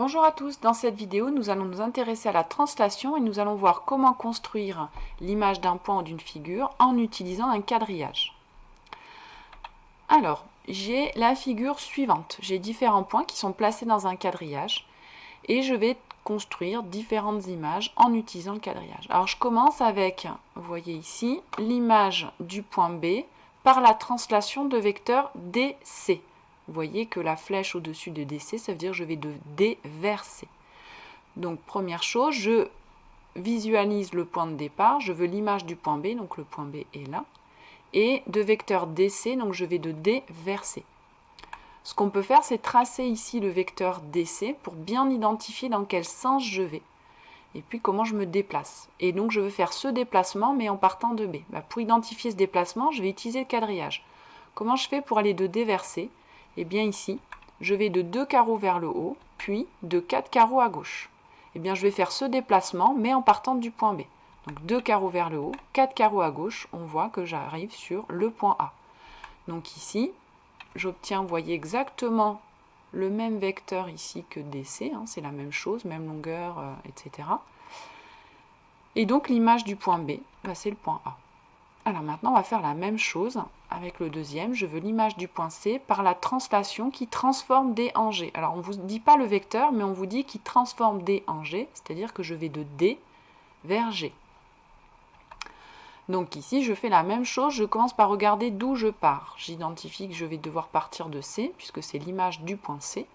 Bonjour à tous, dans cette vidéo nous allons nous intéresser à la translation et nous allons voir comment construire l'image d'un point ou d'une figure en utilisant un quadrillage. Alors, j'ai la figure suivante, j'ai différents points qui sont placés dans un quadrillage et je vais construire différentes images en utilisant le quadrillage. Alors je commence avec, vous voyez ici, l'image du point B par la translation de vecteur DC. Vous voyez que la flèche au-dessus de DC, ça veut dire que je vais de D vers C. Donc première chose, je visualise le point de départ, je veux l'image du point B, donc le point B est là, et de vecteur DC, donc je vais de D vers C. Ce qu'on peut faire, c'est tracer ici le vecteur DC pour bien identifier dans quel sens je vais, et puis comment je me déplace. Et donc je veux faire ce déplacement, mais en partant de B. Pour identifier ce déplacement, je vais utiliser le quadrillage. Comment je fais pour aller de D vers C? Eh bien ici, je vais de 2 carreaux vers le haut, puis de 4 carreaux à gauche. Eh bien je vais faire ce déplacement, mais en partant du point B. Donc 2 carreaux vers le haut, 4 carreaux à gauche, on voit que j'arrive sur le point A. Donc ici, j'obtiens, vous voyez, exactement le même vecteur ici que DC, hein, c'est la même chose, même longueur, etc. Et donc l'image du point B, c'est le point A. Alors maintenant, on va faire la même chose avec le deuxième. Je veux l'image du point C par la translation qui transforme D en G. Alors on ne vous dit pas le vecteur, mais on vous dit qu'il transforme D en G, c'est-à-dire que je vais de D vers G. Donc ici, je fais la même chose, je commence par regarder d'où je pars. J'identifie que je vais devoir partir de C, puisque c'est l'image du point C,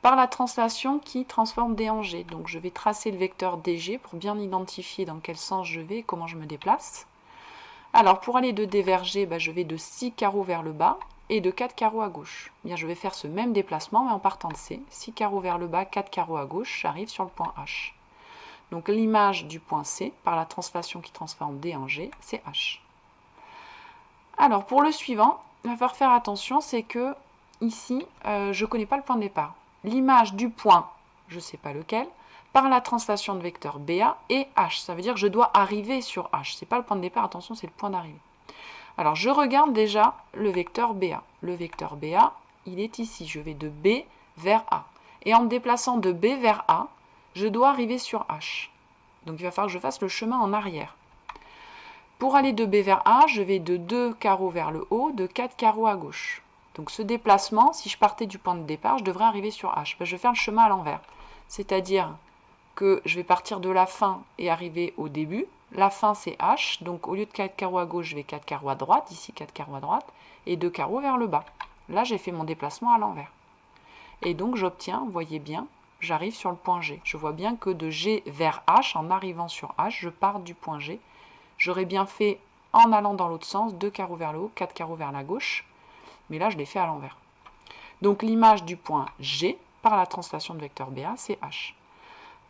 par la translation qui transforme D en G. Donc je vais tracer le vecteur DG pour bien identifier dans quel sens je vais et comment je me déplace. Alors pour aller de D vers G, je vais de 6 carreaux vers le bas et de 4 carreaux à gauche. Bien, je vais faire ce même déplacement mais en partant de C. 6 carreaux vers le bas, 4 carreaux à gauche, j'arrive sur le point H. Donc l'image du point C, par la translation qui transforme D en G, c'est H. Alors pour le suivant, il va falloir faire attention, c'est que ici, je ne connais pas le point de départ. L'image du point, je ne sais pas lequel, par la translation de vecteur BA et H. Ça veut dire que je dois arriver sur H. Ce n'est pas le point de départ, attention, c'est le point d'arrivée. Alors, je regarde déjà le vecteur BA. Le vecteur BA, il est ici. Je vais de B vers A. Et en me déplaçant de B vers A, je dois arriver sur H. Donc, il va falloir que je fasse le chemin en arrière. Pour aller de B vers A, je vais de 2 carreaux vers le haut, de 4 carreaux à gauche. Donc, ce déplacement, si je partais du point de départ, je devrais arriver sur H. Je vais faire le chemin à l'envers. C'est-à-dire que je vais partir de la fin et arriver au début. La fin, c'est H, donc au lieu de 4 carreaux à gauche, je vais 4 carreaux à droite, ici 4 carreaux à droite, et 2 carreaux vers le bas. Là, j'ai fait mon déplacement à l'envers. Et donc, j'obtiens, vous voyez bien, j'arrive sur le point G. Je vois bien que de G vers H, en arrivant sur H, je pars du point G. J'aurais bien fait, en allant dans l'autre sens, 2 carreaux vers le haut, 4 carreaux vers la gauche, mais là, je l'ai fait à l'envers. Donc, l'image du point G, par la translation de vecteur BA, c'est H.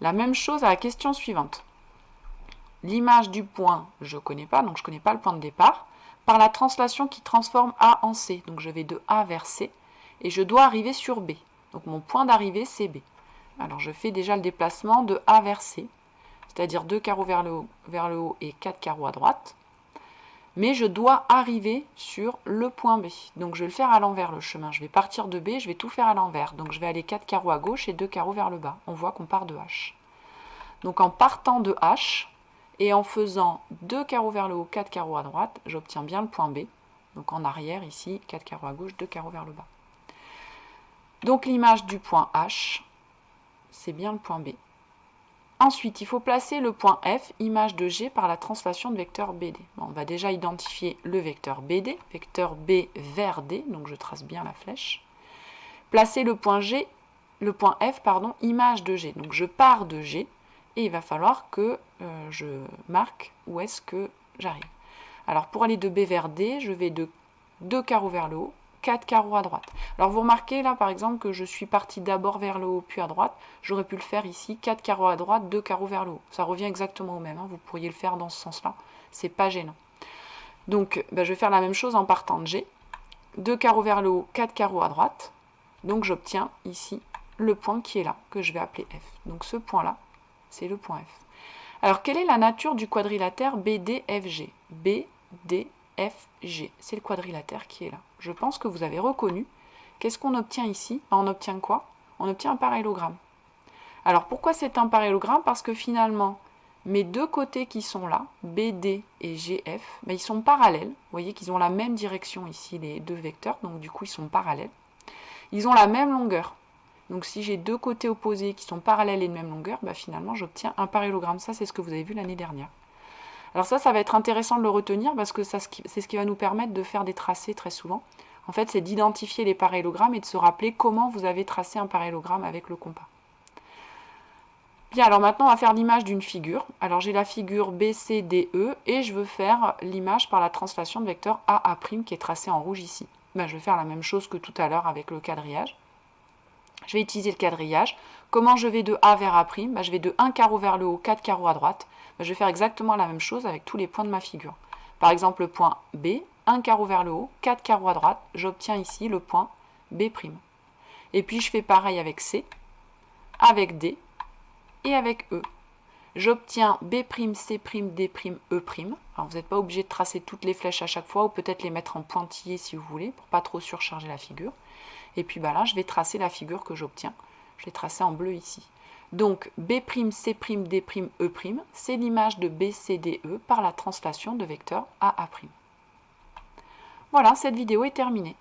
La même chose à la question suivante. L'image du point, je ne connais pas, donc je ne connais pas le point de départ, par la translation qui transforme A en C. Donc je vais de A vers C, et je dois arriver sur B. Donc mon point d'arrivée, c'est B. Alors je fais déjà le déplacement de A vers C, c'est-à-dire 2 carreaux vers le haut et 4 carreaux à droite. Mais je dois arriver sur le point B. Donc je vais le faire à l'envers le chemin. Je vais partir de B, je vais tout faire à l'envers. Donc je vais aller 4 carreaux à gauche et 2 carreaux vers le bas. On voit qu'on part de H. Donc en partant de H et en faisant 2 carreaux vers le haut, 4 carreaux à droite, j'obtiens bien le point B. Donc en arrière ici, 4 carreaux à gauche, 2 carreaux vers le bas. Donc l'image du point H, c'est bien le point B. Ensuite, il faut placer le point F, image de G, par la translation de vecteur BD. Bon, on va déjà identifier le vecteur BD, vecteur B vers D, donc je trace bien la flèche. Placer le point G, le point F, pardon, image de G. Donc je pars de G et il va falloir que je marque où est-ce que j'arrive. Alors pour aller de B vers D, je vais de 2 carreaux vers le haut, 4 carreaux à droite. Alors vous remarquez là par exemple que je suis partie d'abord vers le haut puis à droite. J'aurais pu le faire ici, 4 carreaux à droite, 2 carreaux vers le haut. Ça revient exactement au même, hein. Vous pourriez le faire dans ce sens-là. C'est pas gênant. Donc je vais faire la même chose en partant de G. 2 carreaux vers le haut, 4 carreaux à droite. Donc j'obtiens ici le point qui est là, que je vais appeler F. Donc ce point-là, c'est le point F. Alors quelle est la nature du quadrilatère BDFG? BDFG, c'est le quadrilatère qui est là. Je pense que vous avez reconnu. Qu'est-ce qu'on obtient ici? On obtient quoi? On obtient un parallélogramme. Alors pourquoi c'est un parallélogramme? Parce que finalement, mes deux côtés qui sont là, BD et GF, ben, ils sont parallèles. Vous voyez qu'ils ont la même direction ici, les deux vecteurs, donc du coup ils sont parallèles. Ils ont la même longueur. Donc si j'ai deux côtés opposés qui sont parallèles et de même longueur, ben, finalement j'obtiens un parallélogramme. Ça c'est ce que vous avez vu l'année dernière. Alors ça va être intéressant de le retenir parce que c'est ce qui va nous permettre de faire des tracés très souvent. En fait, c'est d'identifier les parallélogrammes et de se rappeler comment vous avez tracé un parallélogramme avec le compas. Bien, alors maintenant, on va faire l'image d'une figure. Alors, j'ai la figure BCDE et je veux faire l'image par la translation de vecteur AA' qui est tracé en rouge ici. Ben, je vais faire la même chose que tout à l'heure avec le quadrillage. Je vais utiliser le quadrillage. Comment je vais de A vers A'? Ben, je vais de 1 carreau vers le haut, 4 carreaux à droite. Ben, je vais faire exactement la même chose avec tous les points de ma figure. Par exemple, le point B, 1 carreau vers le haut, 4 carreaux à droite. J'obtiens ici le point B'. Et puis, je fais pareil avec C, avec D, et avec E. J'obtiens B', C', D', E'. Alors vous n'êtes pas obligé de tracer toutes les flèches à chaque fois ou peut-être les mettre en pointillés si vous voulez pour pas trop surcharger la figure. Et puis là, je vais tracer la figure que j'obtiens. Je l'ai tracée en bleu ici. Donc B', C', D', E', c'est l'image de BCDE par la translation de vecteur AA'. Voilà, cette vidéo est terminée.